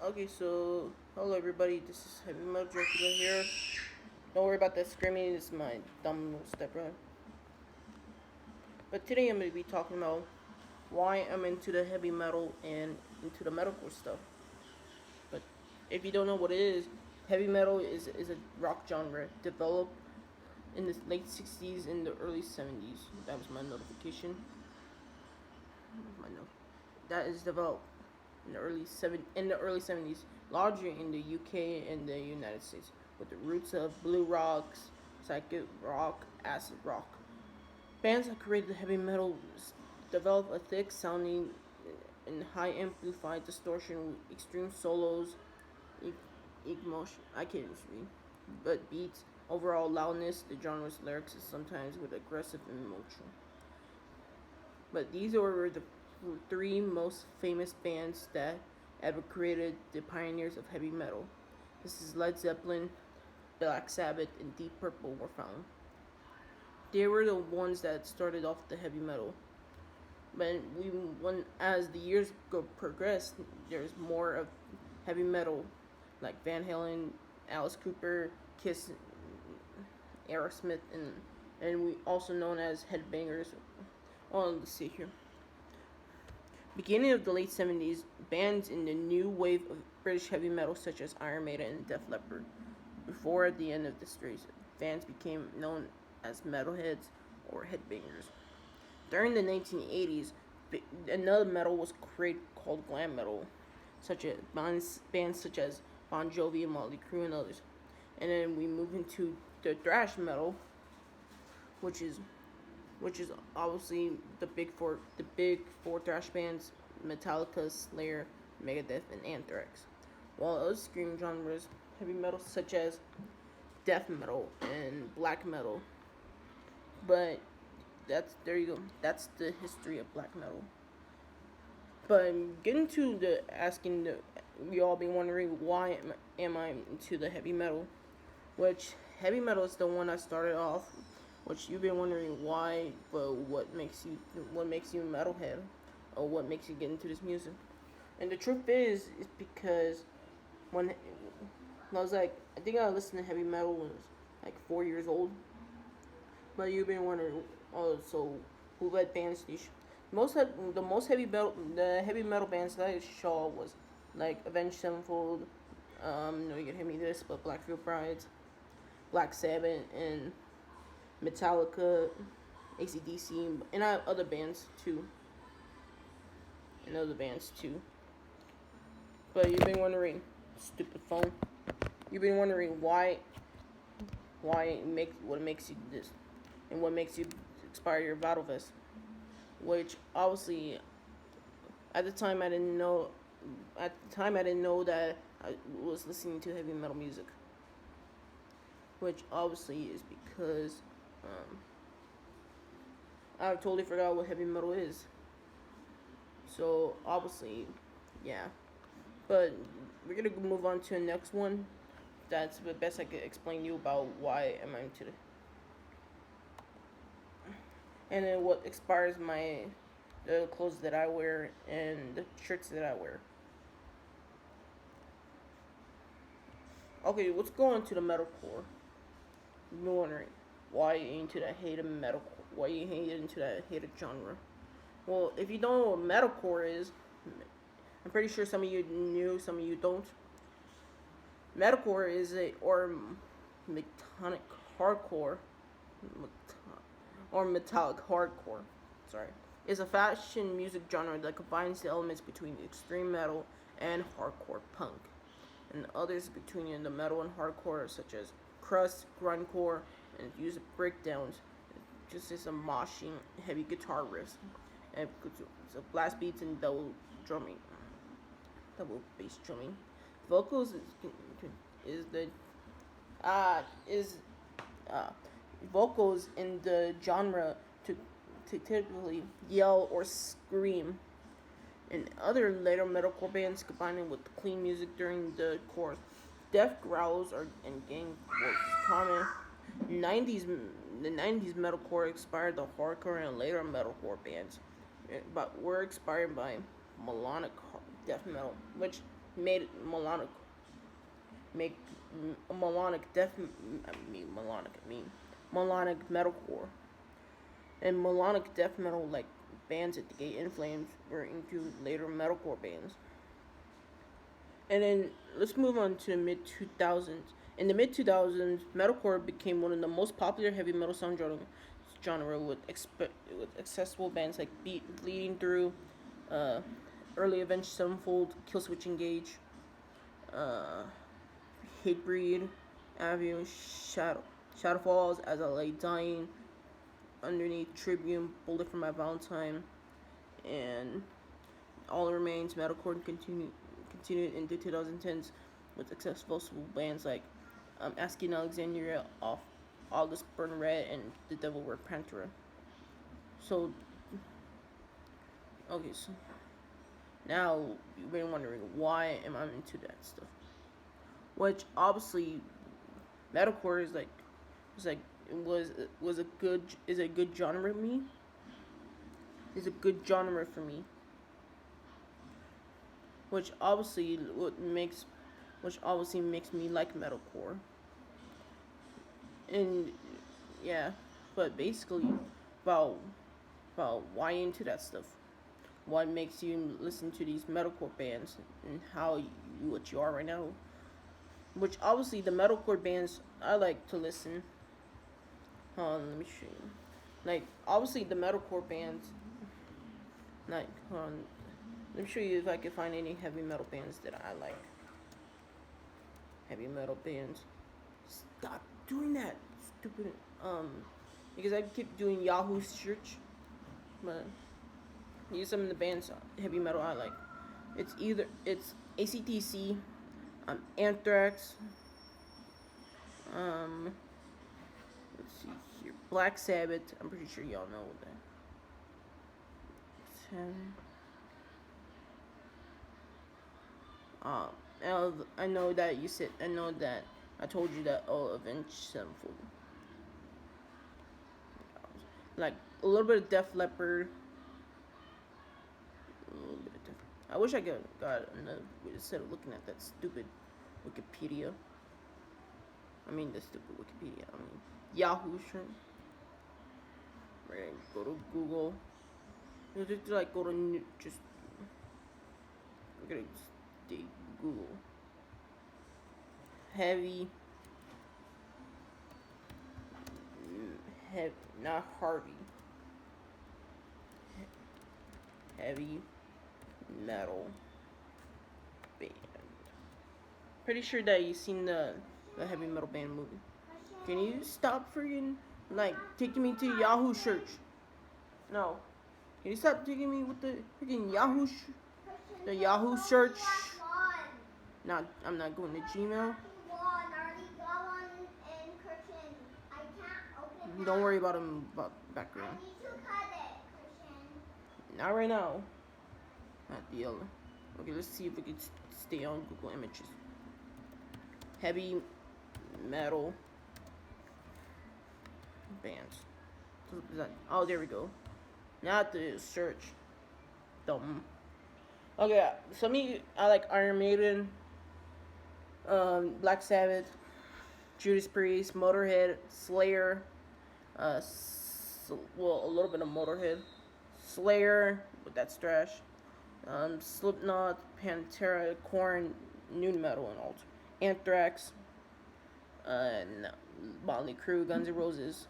Okay, so hello everybody. This is Heavy Metal Dracula here. Don't worry about that screaming. It's my dumb little stepbrother. But today I'm going to be talking about why I'm into the heavy metal and into the metalcore stuff. But if you don't know what it is, heavy metal is a rock genre developed in the late 60s and the early 70s. That was my notification. My note. That is developed in the early 70s, largely in the UK and the United States, with the roots of blue rocks, psychic rock, acid rock. Bands that created heavy metal developed a thick sounding and high amplified distortion with extreme solos, emotion. I can't even read, but beats, overall loudness. The genre's lyrics is sometimes with aggressive and emotional. But these are the three most famous bands that ever created the pioneers of heavy metal. This is Led Zeppelin, Black Sabbath, and Deep Purple were found. They were the ones that started off the heavy metal. But as the years progressed, there's more of heavy metal, like Van Halen, Alice Cooper, Kiss, Aerosmith, and we also known as headbangers. Oh, let's see here. Beginning of the late 70s, bands in the new wave of British heavy metal such as Iron Maiden and Def Leppard. Before the end of the series, fans became known as metalheads or headbangers. During the 1980s, another metal was created called glam metal, such as bands such as Bon Jovi and Motley Crue and others. And then we move into the thrash metal, which is obviously the big four thrash bands: Metallica, Slayer, Megadeth, and Anthrax. While other scream genres, heavy metal such as death metal and black metal. But there you go. That's the history of black metal. But getting to the asking, we all been wondering why am I into the heavy metal? Which heavy metal is the one I started off. Which you've been wondering why, but what makes you a metalhead, or what makes you get into this music? And the truth is because when I was like, I think I listened to heavy metal when I was like 4 years old. But you've been wondering, oh, so who led bands? The heavy metal bands that I saw was like Avenged Sevenfold, no, you can hear me this, but Black Veil Brides, Black Sabbath, and Metallica, AC/DC, and I have other bands too. But you've been wondering, stupid phone. You've been wondering what makes you this, and what makes you expire your battle vest. Which obviously, at the time I didn't know. At the time I didn't know that I was listening to heavy metal music. Which obviously is because I totally forgot what heavy metal is. So obviously, yeah. But we're gonna move on to the next one. That's the best I could explain to you about why am I into it. And then what inspires the clothes that I wear and the shirts that I wear. Okay, let's go on to the metalcore. You're wondering why you into that hated metalcore? Why you into that hated genre? Well, if you don't know what metalcore is, I'm pretty sure some of you knew, some of you don't. Metalcore is metallic hardcore. Sorry, is a fashion music genre that combines the elements between extreme metal and hardcore punk, and others between the metal and hardcore, such as crust, grindcore, and use of breakdowns. Just as a moshing, heavy guitar riffs, and so blast beats and double bass drumming. Vocals is the is vocals in the genre to typically yell or scream. And other later metalcore bands combining with clean music during the chorus. Death growls and gang was common. 90s the 90s metalcore inspired the hardcore and later metalcore bands, but were inspired by melodic death metal, which made melodic, make melodic death. Melodic metalcore and melodic death metal like bands at the Gate In Flames were into later metalcore bands. And then let's move on to the mid 2000s. In the mid 2000s, metalcore became one of the most popular heavy metal sound genre with accessible bands like Bleeding Through, early Avenged Sevenfold, Killswitch Engage, Hatebreed, Avenue, Shadowfalls, As I Lay Dying, Underneath, Tribune, Bullet for My Valentine, and All Remains. Metalcore continued into 2010s with accessible bands like Asking Alexandria, off August Burn Red, and The Devil Wear Pantera. So, okay, so now you've been wondering why am I into that stuff? Which obviously, metalcore is a good genre for me. Is a good genre for me. Which obviously makes me like metalcore. And yeah, but basically about why into that stuff. What makes you listen to these metalcore bands and what you are right now. Which obviously the metalcore bands I like to listen. Hold on, let me show you. Like obviously the metalcore bands. Like hold on, let me show you if I can find any heavy metal bands that I like. Heavy metal bands. Stop doing that, stupid. Because I keep doing Yahoo search, but these are some of the bands heavy metal I like. It's AC/DC, Anthrax. Let's see here, Black Sabbath. I'm pretty sure y'all know that. I know that you said. I know that I told you that. Oh, Avenged Sevenfold. Like a little bit of Def Leppard. I wish I got another instead of looking at that stupid Wikipedia. I mean the stupid Wikipedia. I mean Yahoo shrimp. We're gonna go to Google. You just like go to just. We're gonna stay Google. Heavy. Not Harvey. Heavy metal band. Pretty sure that you've seen the heavy metal band movie. Can you stop freaking like taking me to Yahoo search? No. Can you stop taking me with the freaking Yahoo the Yahoo search? Not. I'm not going to Gmail. Don't worry about him about background. I need to cut it, Christian. Not right now. Not the yellow. Okay, let's see if we can stay on Google Images. Heavy metal bands. Oh, there we go. Not the search. Dumb. Okay, some of you I like Iron Maiden, Black Sabbath, Judas Priest, Motorhead, Slayer. A little bit of Motorhead, Slayer, but that's trash. Slipknot, Pantera, Korn, nu metal and alt. Anthrax, Motley Crue, Guns N' Roses,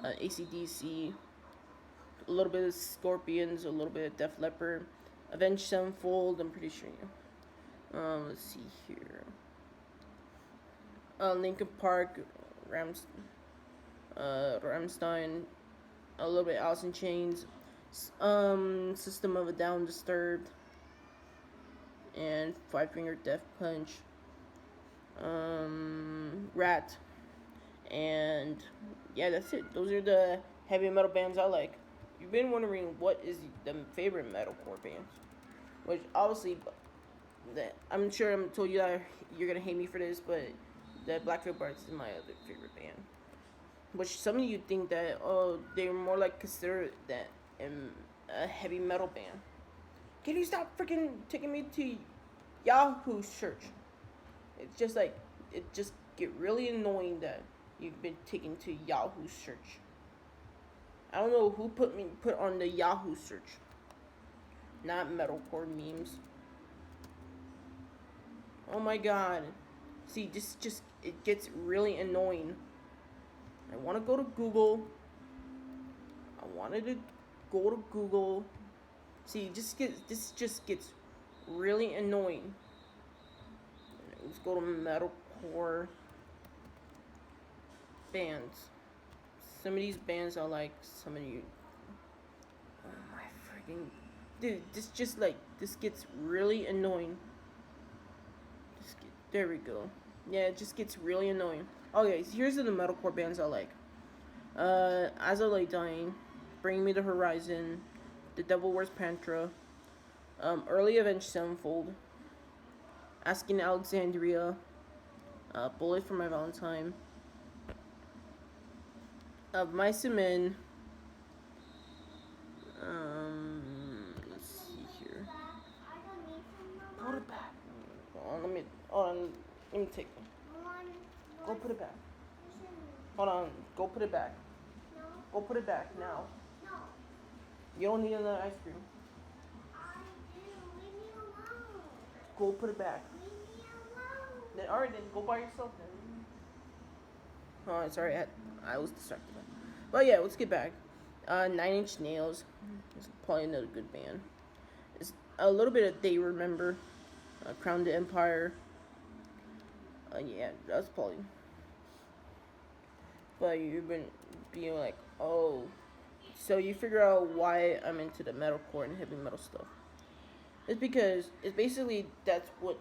AC/DC, a little bit of Scorpions, a little bit of Def Leppard, Avenged Sevenfold. I'm pretty sure. Let's see here. Linkin Park, Rammstein, a little bit Alice in Chains, System of a Down, Disturbed, and Five Finger Death Punch, Rat, and yeah, that's it. Those are the heavy metal bands I like. You've been wondering what is the favorite metalcore bands, which obviously, I'm sure I'm told you that you're gonna hate me for this, but the Black Veil Brides is my other favorite band. Which some of you think that they're more like considered that a heavy metal band. Can you stop freaking taking me to Yahoo search. It's just like it just get really annoying that you've been taken to Yahoo search. I don't know who put on the Yahoo search. Not metalcore memes. Oh my god. See, this just it gets really annoying. I want to go to Google. I wanted to go to Google. See, this just gets really annoying. Let's go to metalcore bands. Some of these bands are like some of you. Oh my freaking dude! This gets really annoying. There we go. Yeah, it just gets really annoying. Okay, so here's the metalcore bands I like. As I Lay Dying, Bring Me the Horizon, The Devil Wears Pantra, Early Avenged Sevenfold, Asking Alexandria, Bullet for My Valentine, Mice and Men. Let's see here. Put it back. Let me take them. Go put it back. Hold on. Go put it back. No. Go put it back now. No. You don't need another ice cream. I do. Leave me alone. Go put it back. Leave me alone. Then, alright, then go by yourself then. Oh, sorry, I was distracted. But yeah, let's get back. 9 Inch Nails is probably another good band. It's a little bit of They Remember, Crown the Empire. Yeah, that's probably. But you've been being like, oh, so you figure out why I'm into the metalcore and heavy metal stuff. It's because it's basically that's what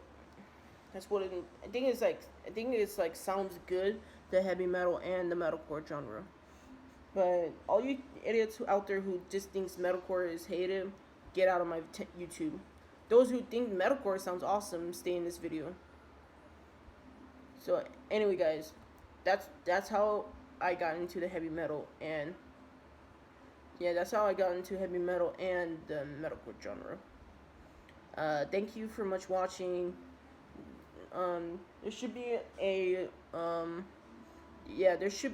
it, I think it's like sounds good, the heavy metal and the metalcore genre. But all you idiots out there who just thinks metalcore is hated, get out of my YouTube. Those who think metalcore sounds awesome, stay in this video. So anyway, guys, that's how I got into the heavy metal, and yeah, that's how I got into heavy metal and the metalcore genre. Thank you for much watching. There should be a there should